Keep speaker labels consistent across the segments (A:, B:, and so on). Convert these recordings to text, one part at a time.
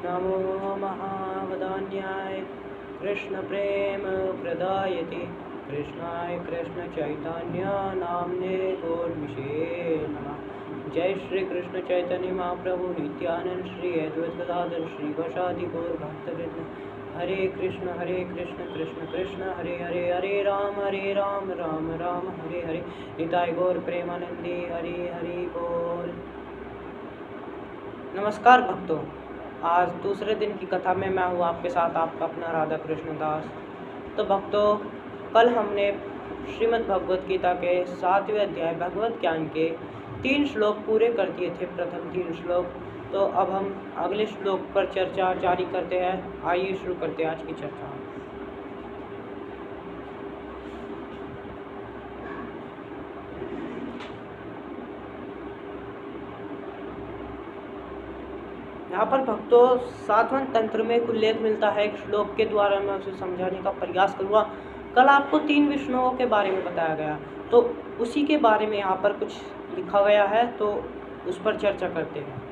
A: नमो महावदान्याय कृष्ण प्रेम प्रदायते कृष्णाय कृष्ण चैतन्य नामने गौरविषे नमः। जय श्री कृष्ण चैतन्य महाप्रभु नित्यानंद श्री अद्वैत गदाधर श्री वैष्णव गौर भक्तवृंद। हरे कृष्ण कृष्ण कृष्ण हरे हरे, हरे राम राम राम हरे हरे। निताय गौर प्रेमानंदे हरे हरे बोल। नमस्कार भक्तों, आज दूसरे दिन की कथा में मैं हूँ आपके साथ आपका अपना राधा कृष्ण दास। तो भक्तों, कल हमने श्रीमद् भगवत गीता के 7वें अध्याय भगवत ज्ञान के 3 श्लोक पूरे कर दिए थे, प्रथम 3 श्लोक। तो अब हम अगले श्लोक पर चर्चा जारी करते हैं। आइए शुरू करते हैं आज की चर्चा। यहाँ पर भक्तों 7वें तंत्र में उल्लेख मिलता है एक श्लोक के द्वारा, मैं उसे समझाने का प्रयास करूँगा। कल आपको 3 विष्णुओं के बारे में बताया गया, तो उसी के बारे में यहाँ पर कुछ लिखा गया है, तो उस पर चर्चा करते हैं।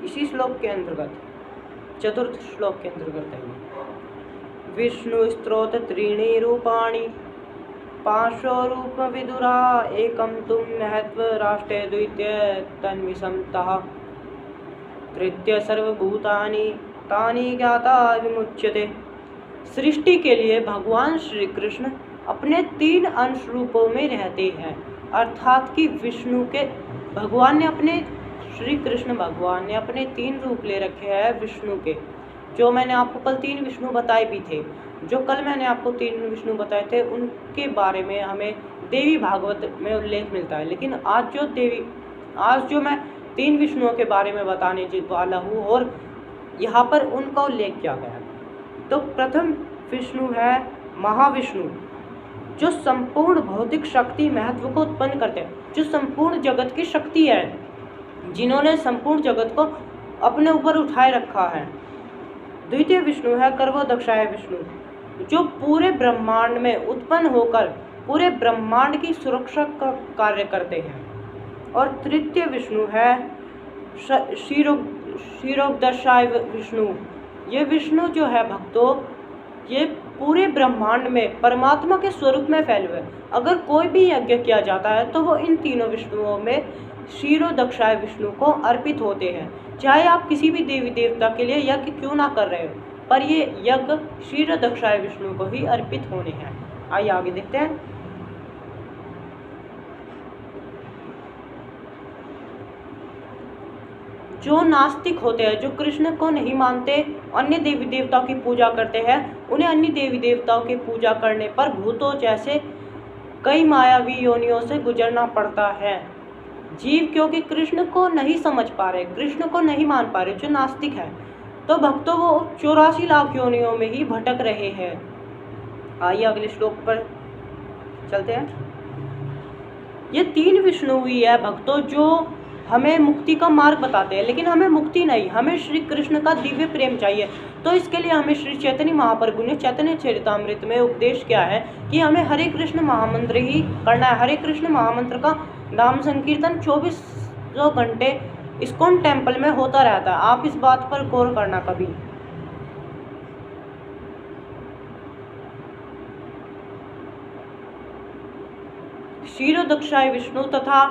A: इसी श्लोक के अंतर्गत, चतुर्थ श्लोक के अंतर्गत है विष्णु स्त्रोत त्रीणि रूपाणि पांचो रूप विदुरा एकम तुम महत्व राष्ट्रे द्वितीय तन्विषमतः तृतीय सर्वभूतानि तानि ज्ञाता विमुच्यते। सृष्टि के लिए भगवान श्री कृष्ण अपने 3 अंश रूपों में रहते हैं, अर्थात कि विष्णु के भगवान ने अपने श्री कृष्ण भगवान ने अपने 3 रूप ले रखे हैं विष्णु के, जो मैंने आपको कल 3 विष्णु बताए भी थे। जो कल मैंने आपको 3 विष्णु बताए थे उनके बारे में हमें देवी भागवत में उल्लेख मिलता है, लेकिन आज जो मैं 3 विष्णुओं के बारे में बताने वाला हूँ और यहाँ पर उनका उल्लेख किया गया है। तो प्रथम विष्णु है महाविष्णु, जो संपूर्ण भौतिक शक्ति महत्व को उत्पन्न करते हैं, जो संपूर्ण जगत की शक्ति है, जिन्होंने संपूर्ण जगत को अपने ऊपर उठाए रखा है। द्वितीय विष्णु है गर्भोदक्षाय विष्णु, जो पूरे ब्रह्मांड में उत्पन्न होकर पूरे ब्रह्मांड की सुरक्षा का कार्य करते हैं। और तृतीय विष्णु है क्षीरोदक्षाय विष्णु। ये विष्णु जो है भक्तों, ये पूरे ब्रह्मांड में परमात्मा के स्वरूप में फैले हुए। अगर कोई भी यज्ञ किया जाता है तो वो इन तीनों विष्णुओं में क्षीरोदक्षाय विष्णु को अर्पित होते हैं। चाहे आप किसी भी देवी देवता के लिए यज्ञ क्यों ना कर रहे हो, पर ये यज्ञ क्षीरोदक्षाय विष्णु को ही अर्पित होने हैं। आइए आगे देखते हैं। जो नास्तिक होते हैं, जो कृष्ण को नहीं मानते, अन्य देवी देवताओं की पूजा करते हैं, उन्हें अन्य देवी देवताओं की पूजा करने पर भूतों जैसे कई मायावी योनियों से गुजरना पड़ता है। जीव क्योंकि कृष्ण को नहीं समझ पा रहे, कृष्ण को नहीं मान पा रहे, जो नास्तिक है, तो भक्तों वो 84 लाख योनियों में ही भटक रहे हैं। आइए अगले श्लोक पर चलते हैं। ये 3 विष्णु ही है भक्तों जो हमें मुक्ति का मार्ग बताते हैं, लेकिन हमें मुक्ति नहीं, हमें श्री कृष्ण का दिव्य प्रेम चाहिए। तो इसके लिए हमें श्री चैतन्य महाप्रभु ने चैतन्य चरितामृत में उपदेश किया है कि हमें हरे कृष्ण महामंत्र ही करना है। हरे कृष्ण महामंत्र का नाम संकीर्तन 24 घंटे इस्कॉन टेम्पल में होता रहता है। आप इस बात पर गौर करना कभी। क्षीरोदक्षाय विष्णु तथा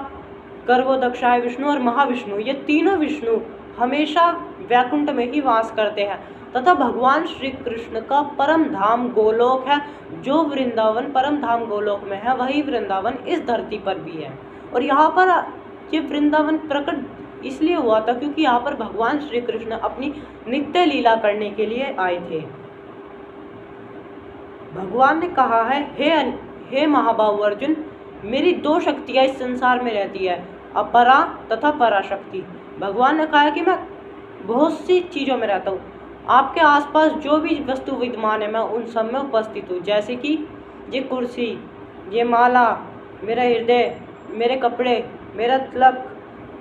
A: गर्भोदक्षाय विष्णु और महाविष्णु, ये तीनों विष्णु हमेशा वैकुंठ में ही वास करते हैं तथा भगवान श्री कृष्ण का परम धाम गोलोक है। जो वृंदावन परम धाम गोलोक में है, वही वृंदावन इस धरती पर भी है। और यहाँ पर ये वृंदावन प्रकट इसलिए हुआ था क्योंकि यहाँ पर भगवान श्री कृष्ण अपनी नित्य लीला करने के लिए आए थे। भगवान ने कहा है, हे महाबाहु अर्जुन, मेरी 2 शक्तियाँ इस संसार में रहती है, अपरा तथा पराशक्ति। भगवान ने कहा है कि मैं बहुत सी चीज़ों में रहता हूँ, आपके आसपास जो भी वस्तु विद्यमान है मैं उन सब में उपस्थित हूँ। जैसे कि ये कुर्सी, ये माला, मेरा हृदय, मेरे कपड़े, मेरा तिलक,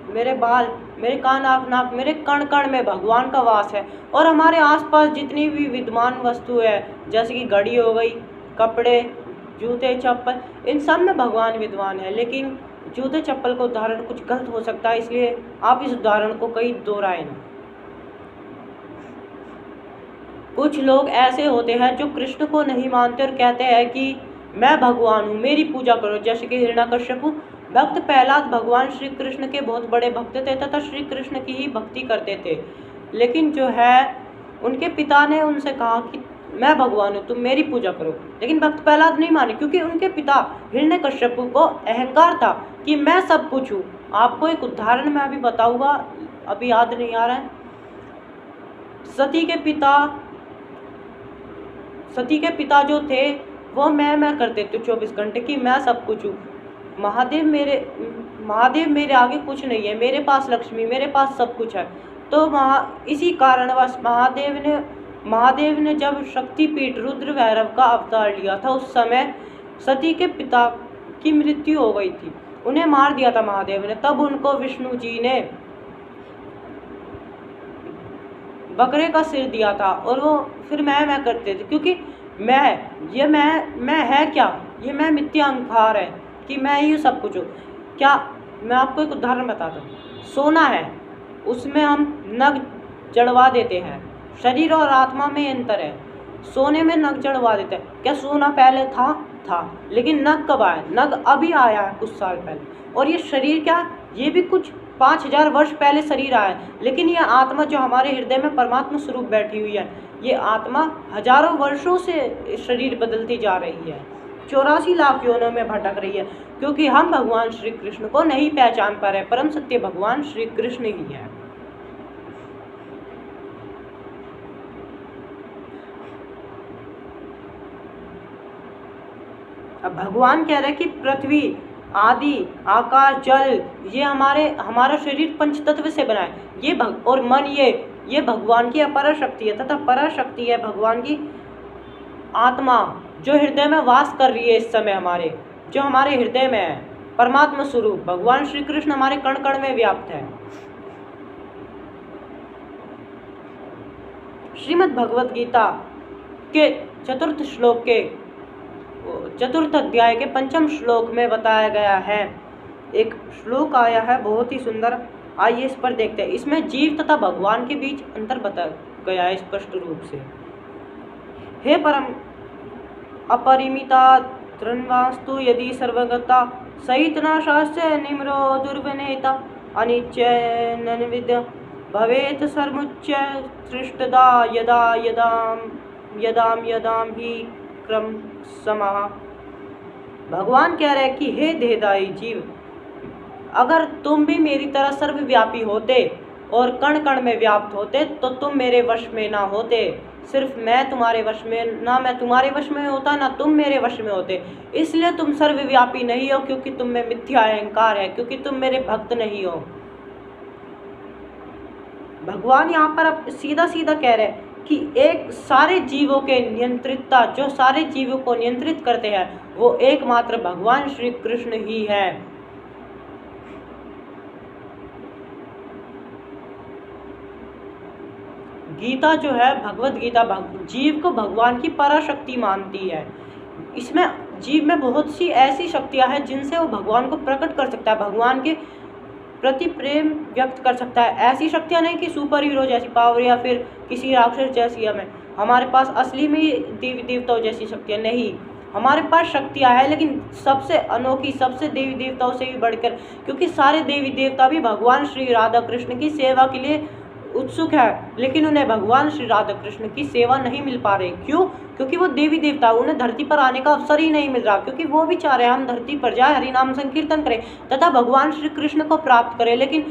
A: मेरे बाल, मेरे कान, आँख, नाक, मेरे कण कण में भगवान का वास है। और हमारे आसपास जितनी भी विद्यमान वस्तु है, जैसे कि घड़ी हो गई, कपड़े, जूते, चप्पल, इन सब में भगवान विद्वान है। लेकिन जूते चप्पल का उदाहरण कुछ गलत हो सकता है, इसलिए आप इस उदाहरण को कहीं दोहराएं ना। कुछ लोग ऐसे होते हैं जो कृष्ण को नहीं मानते और कहते हैं कि मैं भगवान हूँ, मेरी पूजा करो, जैसे कि हिरण्यकश्यप। भक्त प्रहलाद भगवान श्री कृष्ण के बहुत बड़े भक्त थे तथा श्री कृष्ण की ही भक्ति करते थे, लेकिन जो है उनके पिता ने उनसे कहा कि मैं भगवान हूँ, तुम मेरी पूजा करो। लेकिन भक्त प्रहलाद नहीं माने, क्योंकि उनके पिता हिरण्यकश्यप को अहंकार था कि मैं सब कुछ हूँ। आपको एक उदाहरण मैं अभी बताऊंगा, अभी याद नहीं आ रहा है। सती के पिता जो थे वो मैं करते थे 24 घंटे की मैं सब कुछ हूँ। महादेव मेरे आगे कुछ नहीं है, मेरे पास लक्ष्मी, मेरे पास सब कुछ है। तो इसी कारणवश महादेव ने जब शक्तिपीठ रुद्र भैरव का अवतार लिया था, उस समय सती के पिता की मृत्यु हो गई थी, उन्हें मार दिया था महादेव ने। तब उनको विष्णु जी ने बकरे का सिर दिया था और वो फिर मैं करते थे, क्योंकि मैं है क्या, ये मैं मिथ्या अहंकार है कि मैं ही सब कुछ हूँ। क्या मैं आपको एक उदाहरण बताता हूँ। सोना है, उसमें हम नग जड़वा देते हैं, शरीर और आत्मा में अंतर है। सोने में नग जड़वा देते हैं, क्या सोना पहले था, लेकिन नग कब आया? नग अभी आया है कुछ साल पहले। और ये शरीर क्या, ये भी कुछ 5000 वर्ष पहले शरीर आया है, लेकिन ये आत्मा जो हमारे हृदय में परमात्मा स्वरूप बैठी हुई है, ये आत्मा हजारों वर्षों से शरीर बदलती जा रही है, 84 लाख योनों में भटक रही है, क्योंकि हम भगवान श्री कृष्ण को नहीं पहचान पा रहे। परम सत्य भगवान श्री कृष्ण ही है। अब भगवान कह रहे हैं कि पृथ्वी आदि आकाश जल ये हमारा शरीर पंच तत्व से बना है, ये और मन ये भगवान की अपर शक्ति है, तथा पर शक्ति है भगवान की आत्मा जो हृदय में वास कर रही है इस समय, जो हमारे हृदय में है। परमात्मा स्वरूप भगवान श्री कृष्ण हमारे कण कण में व्याप्त है। श्रीमद् भगवद गीता के चतुर्थ अध्याय के 5वें श्लोक में बताया गया है, एक श्लोक आया है बहुत ही सुंदर। आइए इस पर देखते हैं। इसमें जीव तथा भगवान के बीच अंतर बताया गया है स्पष्ट रूप से। हे परम अपरिमिता धृन्वास्तु यदि सर्वगता सहित न शास्त्र निम्रो दुर्विनेता अनिच्य नन्विद भवेत सर्वोच्च सृष्टदा यदाम ही क्रम समाह। भगवान कह रहे हैं कि हे देहदारी जीव, अगर तुम भी मेरी तरह सर्वव्यापी होते और कण कण में व्याप्त होते तो तुम मेरे वश में ना होते। सिर्फ मैं तुम्हारे वश में, ना मैं तुम्हारे वश में होता, ना तुम मेरे वश में होते। इसलिए तुम सर्वव्यापी नहीं हो, क्योंकि तुम में मिथ्या अहंकार है, क्योंकि तुम मेरे भक्त नहीं हो। भगवान यहाँ पर अब सीधा सीधा कह रहे हैं कि एक सारे जीवों के नियंत्रितता, जो सारे जीवों को नियंत्रित करते हैं, वो एकमात्र भगवान श्री कृष्ण ही है। गीता जो है, भगवद गीता जीव को भगवान की पराशक्ति मानती है। इसमें जीव में बहुत सी ऐसी शक्तियां हैं जिनसे वो भगवान को प्रकट कर सकता है, भगवान के प्रति प्रेम व्यक्त कर सकता है। ऐसी शक्तियां नहीं कि सुपर हीरो जैसी पावर या फिर किसी राक्षस जैसी हमारे पास असली में देवी देवताओं जैसी शक्तियां नहीं। हमारे पास शक्तियां हैं, लेकिन सबसे अनोखी, सबसे देवी देवताओं से भी बढ़कर, क्योंकि सारे देवी देवता भी भगवान श्री राधा कृष्ण की सेवा के लिए उत्सुक है, लेकिन उन्हें भगवान श्री राधा कृष्ण की सेवा नहीं मिल पा रही। क्यों? क्योंकि वो देवी देवता, उन्हें धरती पर आने का अवसर ही नहीं मिल रहा, क्योंकि वो भी चाह रहे हैं हम धरती पर जाए, हरि नाम संकीर्तन करें तथा भगवान श्री कृष्ण को प्राप्त करें। लेकिन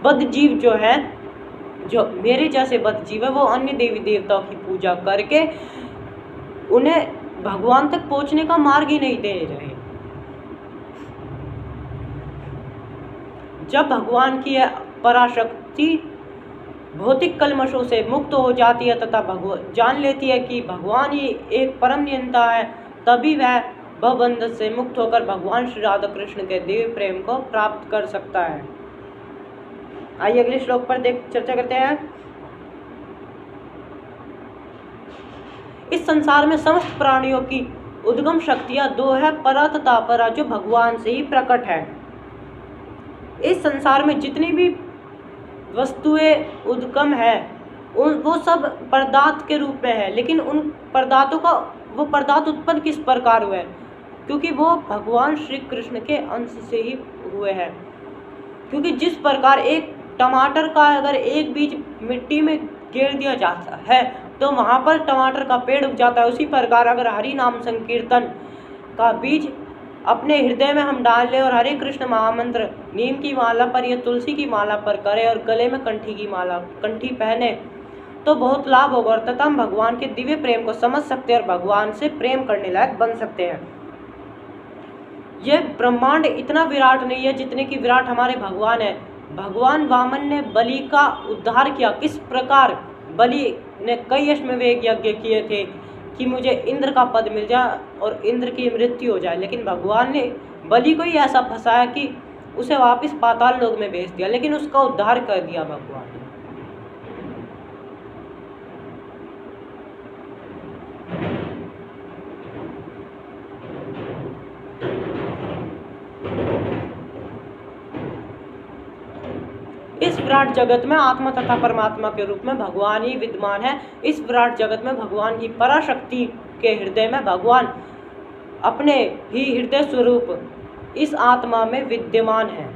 A: बद्ध जीव जो है, जो मेरे जैसे बद्ध जीव है, वो अन्य देवी देवताओं की पूजा करके उन्हें भगवान तक पहुंचने का मार्ग ही नहीं दे रहे। जब भगवान की पराशक्ति भौतिक कलमशों से मुक्त हो जाती है तथा जान लेती है कि भगवान ही एक परम नियंता है, तभी वह भवबंधन से मुक्त होकर भगवान श्री राधा कृष्ण के दिव्य प्रेम को प्राप्त कर सकता है। आइए अगले श्लोक पर चर्चा करते हैं। इस संसार में समस्त प्राणियों की उद्गम शक्तियां दो है, परा तथा अपरा, जो भगवान से ही प्रकट है। इस संसार में जितनी भी वस्तुएं उद्गम है वो सब पदार्थ के रूप में है, लेकिन उन पदार्थों का वो पदार्थ उत्पन्न किस प्रकार हुए, क्योंकि वो भगवान श्री कृष्ण के अंश से ही हुए हैं। क्योंकि जिस प्रकार एक टमाटर का अगर एक बीज मिट्टी में गिर दिया जाता है तो वहाँ पर टमाटर का पेड़ उग जाता है, उसी प्रकार अगर हरि नाम संकीर्तन का बीज अपने हृदय में हम डाल लें और हरे कृष्ण महामंत्र नीम की माला पर या तुलसी की माला पर करें और गले में कंठी पहने तो बहुत लाभ होगा, और तथा हम भगवान के दिव्य प्रेम को समझ सकते हैं और भगवान से प्रेम करने लायक बन सकते हैं। यह ब्रह्मांड इतना विराट नहीं है जितने कि विराट हमारे भगवान है। भगवान वामन ने बलि का उद्धार किया, किस प्रकार बलि ने कई अश्वमेध यज्ञ किए थे कि मुझे इंद्र का पद मिल जाए और इंद्र की मृत्यु हो जाए, लेकिन भगवान ने बलि को ही ऐसा फंसाया कि उसे वापस पाताल लोक में भेज दिया, लेकिन उसका उद्धार कर दिया भगवान ने। इस विराट जगत में आत्मा तथा परमात्मा के रूप में भगवान ही विद्यमान है। इस विराट जगत में भगवान की पराशक्ति के हृदय में भगवान अपने ही हृदय स्वरूप इस आत्मा में विद्यमान है,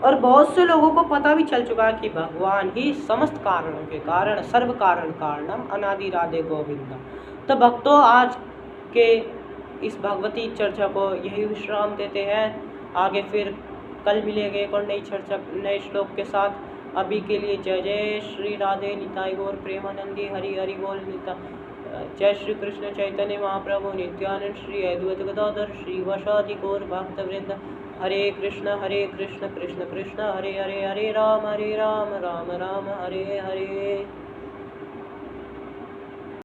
A: और बहुत से लोगों को पता भी चल चुका है कि भगवान ही समस्त कारणों के कारण सर्व कारण कारणम अनादि राधे गोविंदा। तो भक्तों, आज के इस भगवती चर्चा को यही विश्राम देते हैं। आगे फिर कल मिलेंगे एक और नई चर्चा नए श्लोक के साथ। अभी के लिए जय जय श्री राधे निताई गौर प्रेमानंदी हरि हरि बोल निता। जय श्री कृष्ण चैतन्य महाप्रभु नित्यानंद श्री अद्वैत गदाधर श्री वशादि गौर भक्त वृंद। हरे कृष्ण कृष्ण कृष्ण हरे हरे, हरे राम राम राम हरे हरे।